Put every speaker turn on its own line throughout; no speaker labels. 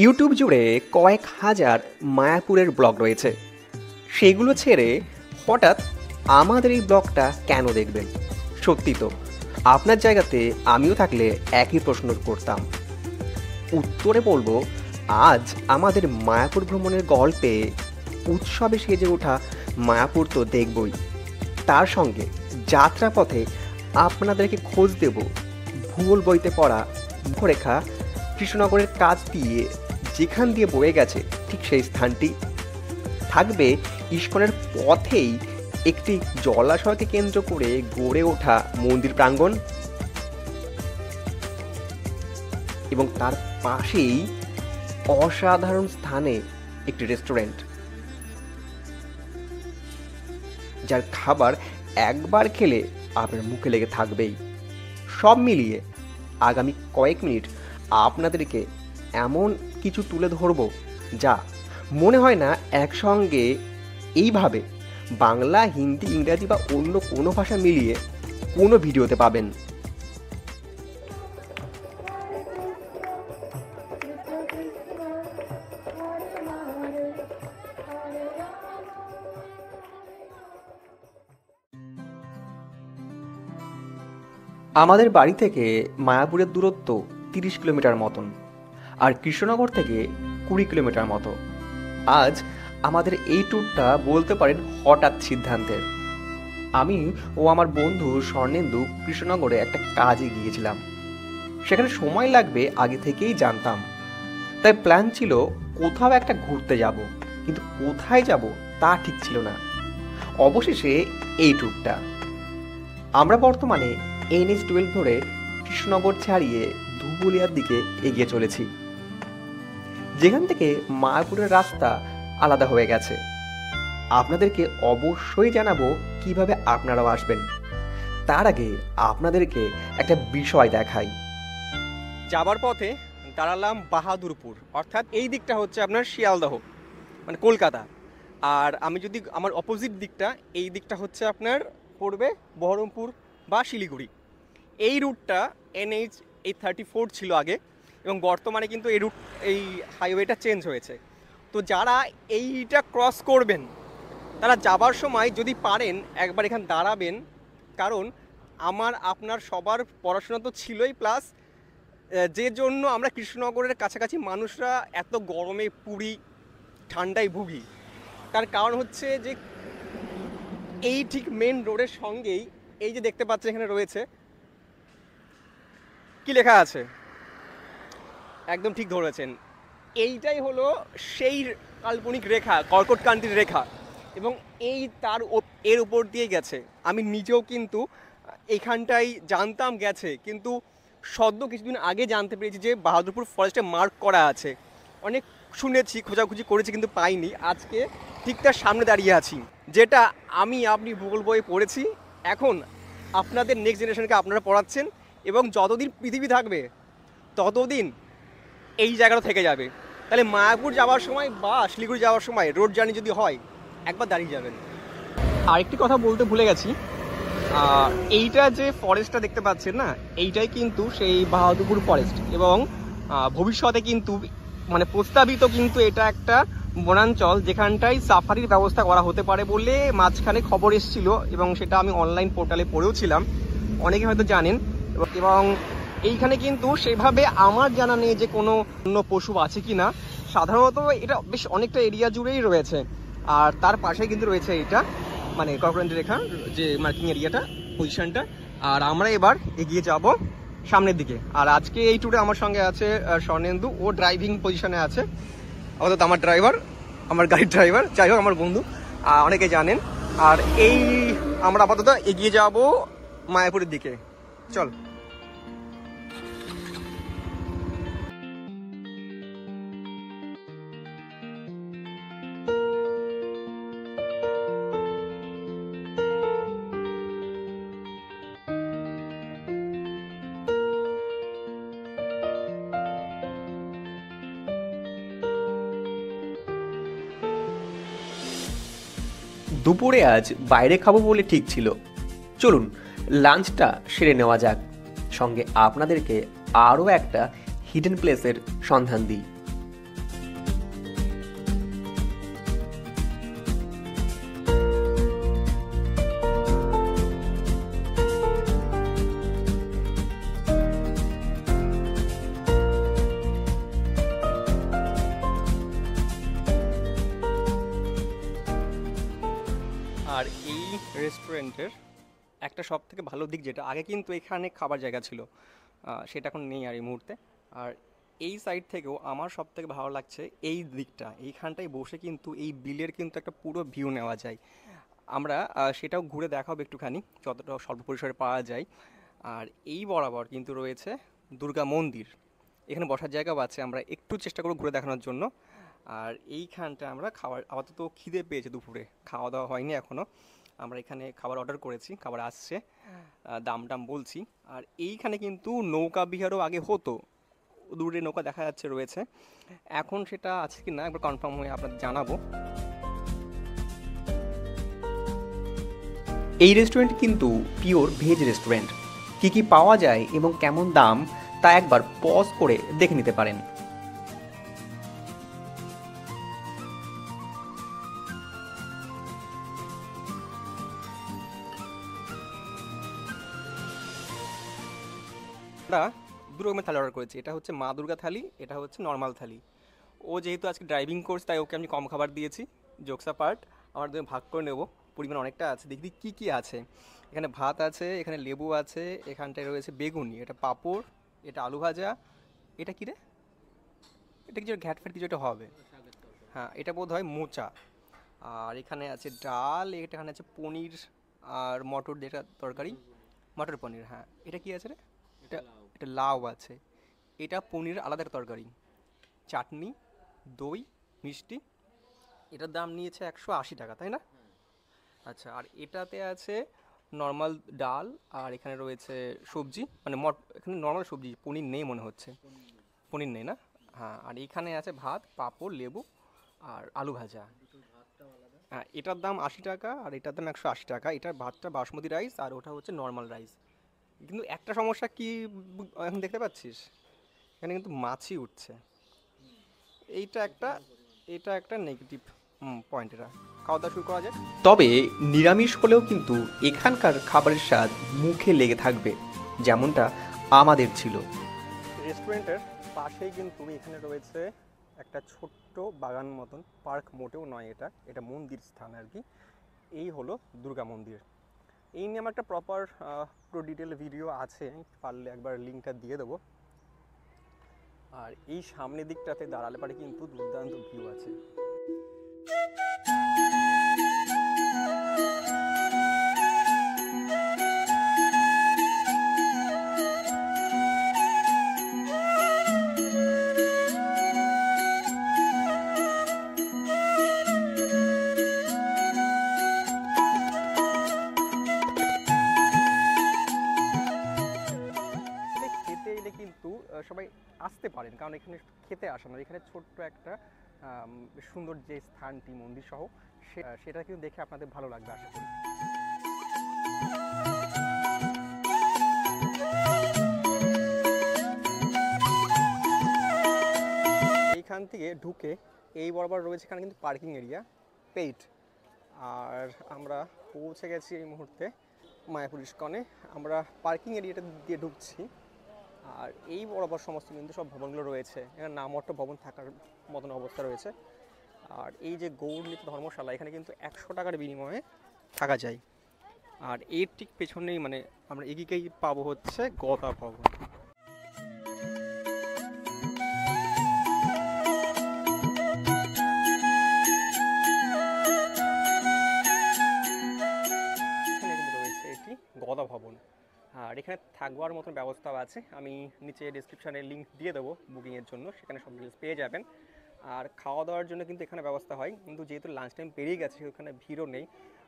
YouTube জুড়ে কয়েক হাজার মায়াপুরের ব্লগ রয়েছে। সেগুলো ছেড়ে হঠাৎ আমাদের এই ব্লগটা কেন দেখবেন? সত্যি তো, আপনার জায়গাতে আমিও থাকলে একই প্রশ্ন করতাম। উত্তরে বলবো, আজ আমাদের মায়াপুর ভ্রমণের গল্পে উৎসবে সেজে ওঠা মায়াপুর তো দেখবই, তার সঙ্গে যাত্রাপথে আপনাদেরকে খোঁজ দেব ভূগোল বইতে পড়া রেখা কৃষ্ণনগরের কাছ দিয়ে যেখান দিয়ে বয়ে গেছে ঠিক সেই স্থানটি। থাকবে ইস্কনের পথেই একটি জলাশয়কে কেন্দ্র করে গড়ে ওঠা মন্দির প্রাঙ্গণ, এবং তার পাশেই অসাধারণ স্থানে একটি রেস্টুরেন্ট, যার খাবার একবার খেলে আপনার মুখে লেগে থাকবেই। সব মিলিয়ে আগামী কয়েক মিনিট আপনাদেরকে এমন কিছু তুলে ধরব যা মনে হয় না একসঙ্গে এইভাবে বাংলা, হিন্দি, ইংরাজি বা অন্য কোনো ভাষা মিলিয়ে কোনো ভিডিওতে পাবেন। আমাদের বাড়ি থেকে মায়াপুরের দূরত্ব 30 কিলোমিটার মতন, আর কৃষ্ণনগর থেকে 20 কিলোমিটার মতো। আজ আমাদের এই ট্যুরটা বলতে পারেন হঠাৎ সিদ্ধান্তের। আমি ও আমার বন্ধু স্বর্ণেন্দু কৃষ্ণনগরে একটা কাজে গিয়েছিলাম। সেখানে সময় লাগবে আগে থেকেই জানতাম, তাই প্ল্যান ছিল কোথাও একটা ঘুরতে যাব, কিন্তু কোথায় যাব তা ঠিক ছিল না। অবশেষে এই ট্যুরটা। আমরা বর্তমানে NH-12 ধরে কৃষ্ণনগর ছাড়িয়ে ধুবুলিয়ার দিকে এগিয়ে চলেছি, যেখান থেকে মায়াপুরের রাস্তা আলাদা হয়ে গেছে। আপনাদেরকে অবশ্যই জানাবো কিভাবে আপনারাও আসবেন। তার আগে আপনাদেরকে একটা বিষয় দেখাই। যাবার পথে দাঁড়ালাম বাহাদুরপুর, অর্থাৎ এই দিকটা হচ্ছে আপনার শিয়ালদহ, মানে কলকাতা। আর আমি যদি আমার অপোজিট দিকটা, এই দিকটা হচ্ছে আপনার পড়বে বহরমপুর বা শিলিগুড়ি। এই রুটটা NH-34 ছিল আগে, এবং বর্তমানে কিন্তু এই হাইওয়েটা চেঞ্জ হয়েছে। তো যারা এইটা ক্রস করবেন তারা যাবার সময় যদি পারেন একবার এখানে দাঁড়াবেন, কারণ আপনার সবার পড়াশোনা তো ছিলই, প্লাস যে জন্য আমরা কৃষ্ণনগরের কাছাকাছি মানুষরা এত গরমে পুরি ঠান্ডায় ভুগি, তার কারণ হচ্ছে যে এই ঠিক মেন রোডের সঙ্গেই এই যে দেখতে পাচ্ছেন এখানে রয়েছে, কি লেখা আছে, একদম ঠিক ধরেছেন, এইটাই হলো সেই কাল্পনিক রেখা, কর্কটক্রান্তির রেখা, এবং এর উপর দিয়ে গেছে। আমি নিজেও কিন্তু এইখানটাই জানতাম গেছে, কিন্তু সদ্য কিছুদিন আগে জানতে পেরেছি যে বাহাদুরপুর ফরেস্টে মার্ক করা আছে। অনেক শুনেছি, খোঁজাখুঁজি করেছি, কিন্তু পাইনি। আজকে ঠিক তার সামনে দাঁড়িয়ে আছি, যেটা আপনি ভূগোল বইয়ে পড়েছি, এখন আপনাদের নেক্সট জেনারেশনকে আপনারা পড়াচ্ছেন, এবং যতদিন পৃথিবী থাকবে ততদিন এই জায়গাটা থেকে যাবে। তাহলে মায়াপুর যাওয়ার সময় বা শিলিগুড়ি যাওয়ার সময় রোড জার্নি যদি হয়, একবার দাঁড়িয়ে যাবেন। আরেকটি কথা বলতে ভুলে গেছি, এইটা যে ফরেস্টটা দেখতে পাচ্ছেন না, এইটাই কিন্তু সেই বাহাদুরপুর ফরেস্ট, এবং ভবিষ্যতে কিন্তু মানে প্রস্তাবিত কিন্তু এটা একটা বনাঞ্চল যেখানটায় সাফারির ব্যবস্থা করা হতে পারে বলে মাঝখানে খবর এসেছিল, এবং সেটা আমি অনলাইন পোর্টালে পড়েও ছিলাম, অনেকে হয়তো জানেন। এবং এইখানে কিন্তু সেভাবে আমার জানা নেই যে কোনো অন্য পশু আছে কি না। সাধারণত এটা বেশ অনেকটা এরিয়া জুড়েই রয়েছে, আর তার পাশে কিন্তু রয়েছে এইটা, মানে কর্কটক্রান্তি রেখা যে মার্কিং এরিয়াটা, পজিশনটা। আর আমরা এবার এগিয়ে যাব সামনের দিকে। আর আজকে এই ট্যুরে আমার সঙ্গে আছে স্বর্ণেন্দু, ও ড্রাইভিং পজিশনে আছে, অর্থাৎ আমার ড্রাইভার, আমার গাড়ির ড্রাইভার, যাই হোক আমার বন্ধু, অনেকে জানেন। আর এই আমরা আপাতত এগিয়ে যাব মায়াপুরের দিকে। চল। দুপুরে আজ বাইরে খাবো বলে ঠিক ছিল, চলুন লাঞ্চটা সেরে নেওয়া যাক। সঙ্গে আপনাদেরকে আরও একটা হিডেন প্লেসের সন্ধান দিই।
রেস্টুরেন্টের একটা সব থেকে ভালো দিক যেটা, আগে কিন্তু এখানে খাবার জায়গা ছিল, সেটা এখন নেই আর এই মুহূর্তে। আর এই সাইড থেকেও আমার সব থেকে ভালো লাগছে এই দিকটা, এইখানটায় বসে কিন্তু এই বিলের কিন্তু একটা পুরো ভিউ নেওয়া যায়। আমরা সেটাও ঘুরে দেখাবো একটুখানি, যতটা স্বল্প পরিসরে পাওয়া যায়। আর এই বরাবর কিন্তু রয়েছে দুর্গা মন্দির, এখানে বসার জায়গাও আছে, আমরা একটু চেষ্টা করব ঘুরে দেখানোর জন্য। আর এইখানটা আমরা খাবার, আপাতত খিদে পেয়েছে, দুপুরে খাওয়া দাওয়া হয়নি এখনও, আমরা এখানে খাবার অর্ডার করেছি, খাবার আসছে, দাম টাম বলছি। আর এইখানে কিন্তু নৌকা বিহারও আগে হতো, দূরে নৌকা দেখা যাচ্ছে রয়েছে, এখন সেটা আছে কি না একবার কনফার্ম হয়ে আপনাদের জানাবো।
এই রেস্টুরেন্ট কিন্তু পিওর ভেজ রেস্টুরেন্ট। কী কী পাওয়া যায় এবং কেমন দাম তা একবার পজ করে দেখে নিতে পারেন।
আমরা দু রকমের থালি অর্ডার করেছি, এটা হচ্ছে মা দুর্গা থালি, এটা হচ্ছে নর্মাল থালি। ও যেহেতু আজকে ড্রাইভিং কোর্স, তাই ওকে আমি কম খাবার দিয়েছি, জোকসা পার্ট, আমার দুজন ভাগ করে নেব, পরিমাণ অনেকটা আছে। দেখি কী কী আছে, এখানে ভাত আছে, এখানে লেবু আছে, এখানটায় রয়েছে বেগুনি, এটা পাঁপড়, এটা আলু ভাজা, এটা কী রে, এটা কিছু ঘ্যাট ফ্যাট কিছু একটা হবে, হ্যাঁ এটা বোধ হয় মোচা। আর এখানে আছে ডাল, এখানে আছে পনির আর মটর দিয়ে একটা তরকারি, মটর পনির, হ্যাঁ এটা কি আছে রে, এটা এটা লাউ আছে, এটা পনির আলাদা একটা তরকারি, চাটনি, দই, মিষ্টি। এটার দাম নিয়েছে 180 টাকা, তাই না? আচ্ছা, আর এটাতে আছে নর্মাল ডাল, আর এখানে রয়েছে সবজি, মানে এখানে নর্মাল সবজি, পনির নেই মনে হচ্ছে, পনির নেই না, হ্যাঁ। আর এইখানে আছে ভাত, পাঁপড়, লেবু আর আলু ভাজা। হ্যাঁ, এটার দাম 80 টাকা আর এটার দাম 180 টাকা। এটার ভাতটা বাসমতি রাইস আর ওটা হচ্ছে নর্মাল রাইস। কিন্তু একটা সমস্যা কি এখন দেখতে পাচ্ছিস, এখানে কিন্তু মাছি উঠছে, এইটা একটা, এটা একটা নেগেটিভ পয়েন্ট। এটা খাওয়া দাওয়া শুরু করা যাক।
তবে নিরামিষ হলেও কিন্তু এখানকার খাবারের স্বাদ মুখে লেগে থাকবে, যেমনটা আমাদের ছিল।
রেস্টুরেন্টের পাশেই কিন্তু এখানে রয়েছে একটা ছোট্ট বাগান মতন, পার্ক মোটেও নয়, এটা এটা মন্দির স্থান আর কি। এই হলো দুর্গা মন্দির। এই নিয়ে আমার একটা প্রপার পুরো ডিটেল ভিডিও আছে, পারলে একবার লিঙ্কটা দিয়ে দেবো। আর এই সামনের দিকটাতে দাঁড়ালে পারে কিন্তু দুর্দান্ত ভিউ আছে। খেতে এলে কিন্তু সবাই আসতে পারেন, কারণ এখানে খেতে আসেন না, এখানে ছোট্ট একটা সুন্দর যে স্থানটি মন্দির সহ, সেটা কিন্তু দেখে আপনাদের ভালো লাগবে আশা করি। এইখান থেকে ঢুকে এই বরাবর রয়েছে এখানে কিন্তু পার্কিং এরিয়া পেইড। আর আমরা পৌঁছে গেছি এই মুহূর্তে মায়াপুর ইস্কনে, আমরা পার্কিং এরিয়াটা দিয়ে ঢুকছি। আর এই বরাবর সমস্ত কিন্তু সব ভবনগুলো রয়েছে, এখানে নামমাত্র ভবন থাকার মতন অবস্থা রয়েছে। আর এই যে গৌরনীত ধর্মশালা, এখানে কিন্তু 100 টাকার বিনিময়ে থাকা যায়। আর এর ঠিক পেছনেই মানে আমরা এগিয়েই পাবো হচ্ছে গদা ভবন। এখানে কিন্তু রয়েছে এটি গদা ভবন, আর এখানে থাকবার মতন ব্যবস্থাও আছে, আমি নিচে ডিসক্রিপশানে লিঙ্ক দিয়ে দেবো বুকিংয়ের জন্য, সেখানে সব ডিটেলস পেয়ে যাবেন। আর খাওয়া দাওয়ার জন্য কিন্তু এখানে ব্যবস্থা হয়, কিন্তু যেহেতু লাঞ্চ টাইম পেরিয়ে গেছে ওখানে ভিড়ও নেই,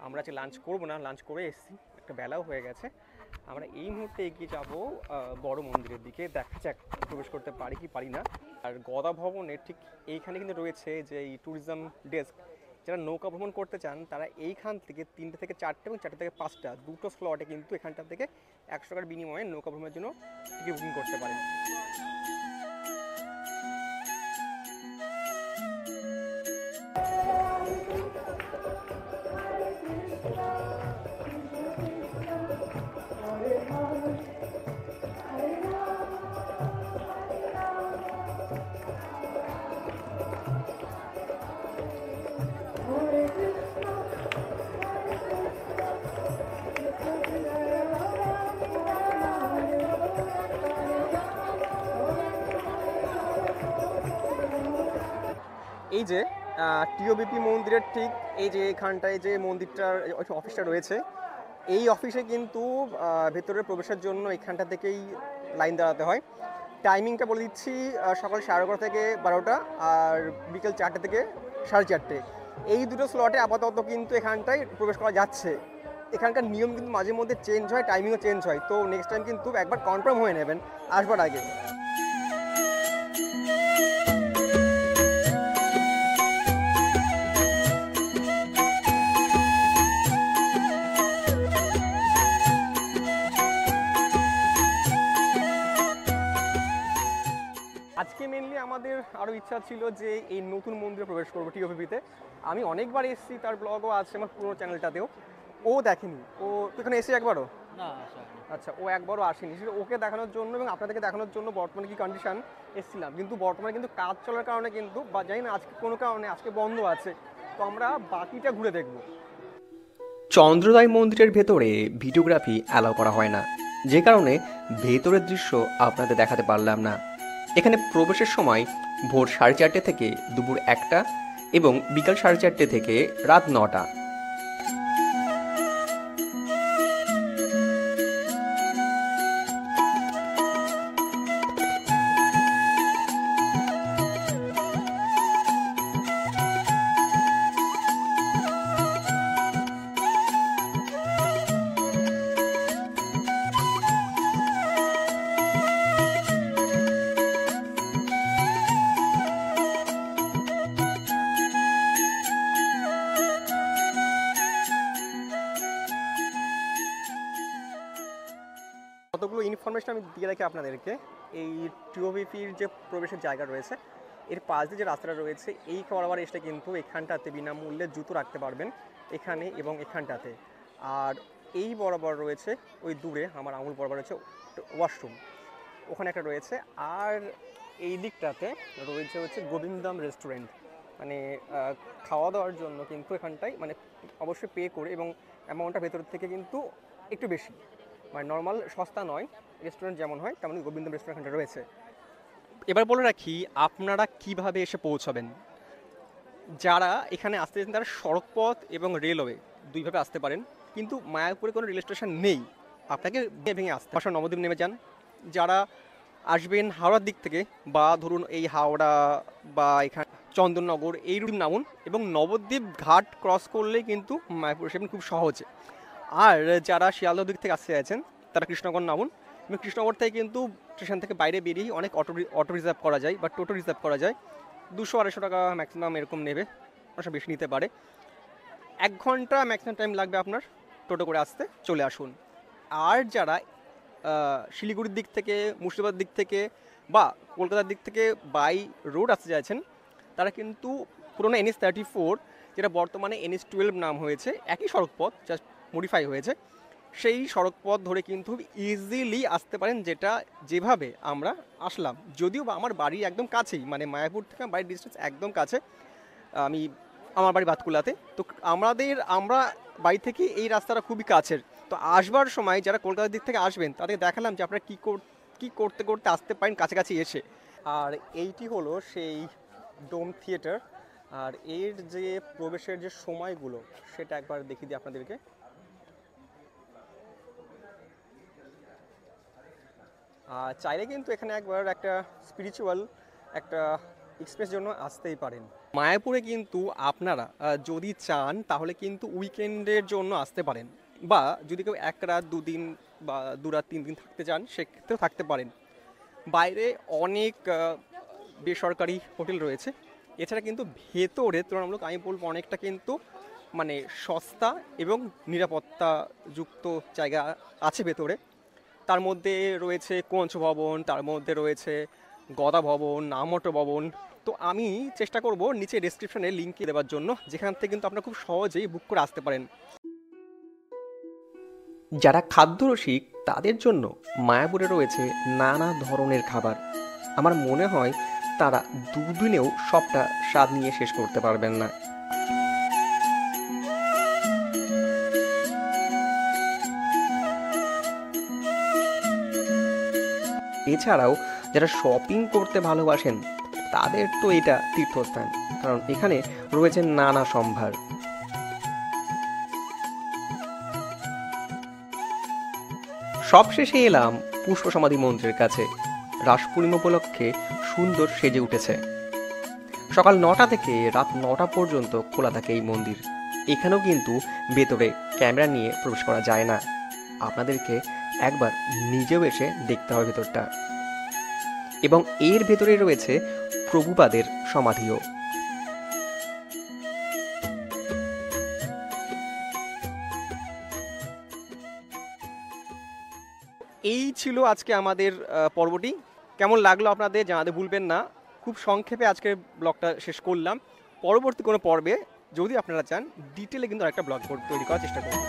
আমরা আজকে লাঞ্চ করবো না, লাঞ্চ করে এসেছি, একটা বেলাও হয়ে গেছে। আমরা এই মুহূর্তে এগিয়ে যাব বড় মন্দিরের দিকে, দেখা যাক প্রবেশ করতে পারি কি পারি না। আর গদা ভবনের ঠিক এইখানে কিন্তু রয়েছে যে এই ট্যুরিজম ডেস্ক, যারা নৌকা ভ্রমণ করতে চান তারা এইখান থেকে 3টে থেকে 4টে এবং 4টে থেকে 5টা দুটো স্লটে কিন্তু এখানটা থেকে 100 টাকার বিনিময়ে নৌকা ভ্রমণের জন্য টিকিট বুকিং করতে পারেন। এই যে টিওবিপি মন্দিরের ঠিক এই যে এখানটায় যে মন্দিরটার অফিসটা রয়েছে, এই অফিসে কিন্তু ভেতরে প্রবেশের জন্য এখানটা থেকেই লাইন দাঁড়াতে হয়। টাইমিংটা বলে দিচ্ছি, সকাল 11:30 থেকে 12টা, আর বিকেল 4টে থেকে 4:30। এই দুটো স্লটে আপাতত কিন্তু এখানটায় প্রবেশ করা যাচ্ছে। এখানকার নিয়ম কিন্তু মাঝে মধ্যে চেঞ্জ হয়, টাইমিংও চেঞ্জ হয়, তো নেক্সট টাইম কিন্তু একবার কনফার্ম হয়ে নেবেন আসবার আগে। আজকে মেনলি আমাদের আরও ইচ্ছা ছিল যে এই নতুন মন্দিরে প্রবেশ করবো টিওপিপিতে। আমি অনেকবার এসেছি, তার ব্লগও আছে আমার পুরো চ্যানেলটাতেও। ও দেখেনি, ও তো এখানে এসে একবারও
না
আচ্ছা, ও একবারও আসেনি। সেটা ওকে দেখানোর জন্য এবং আপনাদেরকে দেখানোর জন্য বর্তমানে কি কন্ডিশন এসেছিলাম। কিন্তু বর্তমানে কিন্তু কাজ চলার কারণে কিন্তু বা জানি না আজকে কোনো কারণে আজকে বন্ধ আছে, তো আমরা বাকিটা ঘুরে দেখব।
চন্দ্রোদয় মন্দিরের ভেতরে ভিডিওগ্রাফি অ্যালাউ করা হয় না, যে কারণে ভেতরের দৃশ্য আপনাদের দেখাতে পারলাম না। এখানে প্রবেশের সময় ভোর 4:30 থেকে দুপুর 1টা এবং বিকাল 4:30 থেকে রাত 9টা।
কতগুলো ইনফরমেশন আমি দিয়ে রাখি আপনাদেরকে। এই টিওবিপির যে প্রবেশের জায়গা রয়েছে, এর পাশ দিয়ে যে রাস্তাটা রয়েছে, এই বরাবর এসে কিন্তু এখানটাতে বিনামূল্যে জুতো রাখতে পারবেন, এখানে এবং এখানটাতে। আর এই বরাবর রয়েছে ওই দূরে আমার আঙুল বরাবর রয়েছে ওয়াশরুম, ওখানে একটা রয়েছে। আর এই দিকটাতে রয়েছে হচ্ছে গোবিন্দম রেস্টুরেন্ট, মানে খাওয়া দাওয়ার জন্য কিন্তু এখানটায় মানে অবশ্যই পে করে, এবং অ্যামাউন্টটা ভেতর থেকে কিন্তু একটু বেশি, মানে নর্মাল সস্তা নয়, রেস্টুরেন্ট যেমন হয় তেমন গোবিন্দম রেস্টুরেন্ট এখানটা রয়েছে। এবার বলে রাখি আপনারা কিভাবে এসে পৌঁছাবেন। যারা এখানে আসতে চান তারা সড়কপথ এবং রেলওয়ে দুইভাবে আসতে পারেন, কিন্তু মায়াপুরে কোনো রেল স্টেশন নেই, আপনাকে ভেঙে আসতে পাশে নবদ্বীপ নেমে যান। যারা আসবেন হাওড়ার দিক থেকে, বা ধরুন এই হাওড়া বা এখানে চন্দননগর এই রুট নামুন, এবং নবদ্বীপ ঘাট ক্রস করলেই কিন্তু মায়াপুর এসে খুব সহজে। আর যারা শিয়ালদার দিক থেকে আসতে চাইছেন তারা কৃষ্ণনগর নামুন, এবং কৃষ্ণনগর থেকে কিন্তু স্টেশন থেকে বাইরে বেরিয়েই অনেক অটো রিজার্ভ করা যায় বা টোটো রিজার্ভ করা যায়। 200-250 টাকা ম্যাক্সিমাম এরকম নেবে, অবশ্য বেশি নিতে পারে। 1 ঘন্টা ম্যাক্সিমাম টাইম লাগবে আপনার টোটো করে আসতে, চলে আসুন। আর যারা শিলিগুড়ির দিক থেকে, মুর্শিদাবাদের দিক থেকে বা কলকাতার দিক থেকে বাই রোড আসতে চাইছেন, তারা কিন্তু পুরোনো NH-34, যেটা বর্তমানে NH-12 নাম হয়েছে, একই সড়কপথ জাস্ট মডিফাই হয়েছে, সেই সড়কপথ ধরে কিন্তু ইজিলি আসতে পারেন, যেটা যেভাবে আমরা আসলাম। যদিও বা আমার বাড়ি একদম কাছেই, মানে মায়াপুর থেকে বাড়ির ডিস্টেন্স একদম কাছে। আমার বাড়ি বাতকুলাতে, তো আমরা বাড়ি থেকে এই রাস্তাটা খুবই কাছের। তো আসবার সময় যারা কলকাতার দিক থেকে আসবেন তাদের দেখালাম যে আপনারা কী করতে করতে আসতে পারেন কাছাকাছি এসে। আর এইটি হলো সেই ডোম থিয়েটার, আর এর যে প্রবেশের যে সময়গুলো সেটা একবার দেখিয়ে দিই আপনাদেরকে। চাইলে কিন্তু এখানে একবার একটা স্পিরিচুয়াল একটা এক্সপ্রেস জন্য আসতেই পারেন। মায়াপুরে কিন্তু আপনারা যদি চান তাহলে কিন্তু উইকেন্ডের জন্য আসতে পারেন, বা যদি কেউ 1 রাত 2 দিন বা 2 রাত 3 দিন থাকতে চান সেক্ষেত্রেও থাকতে পারেন। বাইরে অনেক বেসরকারি হোটেল রয়েছে, এছাড়া কিন্তু ভেতরে তুলনামূলক আমি বলবো অনেকটা কিন্তু মানে সস্তা এবং নিরাপত্তাযুক্ত জায়গা আছে ভেতরে। তার মধ্যে রয়েছে কোঞ্চ ভবন, তার মধ্যে রয়েছে গদা ভবন, নামটো ভবন। তো আমি চেষ্টা করব নিচে ডেসক্রিপশনে লিঙ্কে দেওয়ার জন্য, যেখান থেকে কিন্তু আপনারা খুব সহজেই বুক করে আসতে পারেন।
যারা খাদ্যরসিক তাদের জন্য মায়াপুরে রয়েছে নানা ধরনের খাবার। আমার মনে হয় তারা দুদিনেও সবটা স্বাদ নিয়ে শেষ করতে পারবেন না। এছাড়াও যারা শপিং করতে ভালোবাসেন তাদের তো এটা তীর্থস্থান, কারণ এখানে রয়েছে নানা সম্ভার। সবশেষে এলাম পুষ্প সমাধি মন্দিরের কাছে। রাস পূর্ণিমা উপলক্ষে সুন্দর সেজে উঠেছে। সকাল 9টা থেকে রাত 9টা পর্যন্ত খোলা থাকে এই মন্দির। এখানেও কিন্তু ভেতরে ক্যামেরা নিয়ে প্রবেশ করা যায় না, আপনাদেরকে একবার নিজেও এসে দেখতে হবে ভেতরটা। এবং এর ভেতরে রয়েছে প্রভুপাদের সমাধিও। এই ছিল আজকে আমাদের পর্বটি। কেমন লাগলো আপনাদের জানাতে ভুলবেন না। খুব সংক্ষেপে আজকের ব্লগটা শেষ করলাম। পরবর্তী কোনো পর্বে যদি আপনারা চান ডিটেলে কিন্তু আরেকটা ব্লগ তৈরি করার চেষ্টা করব।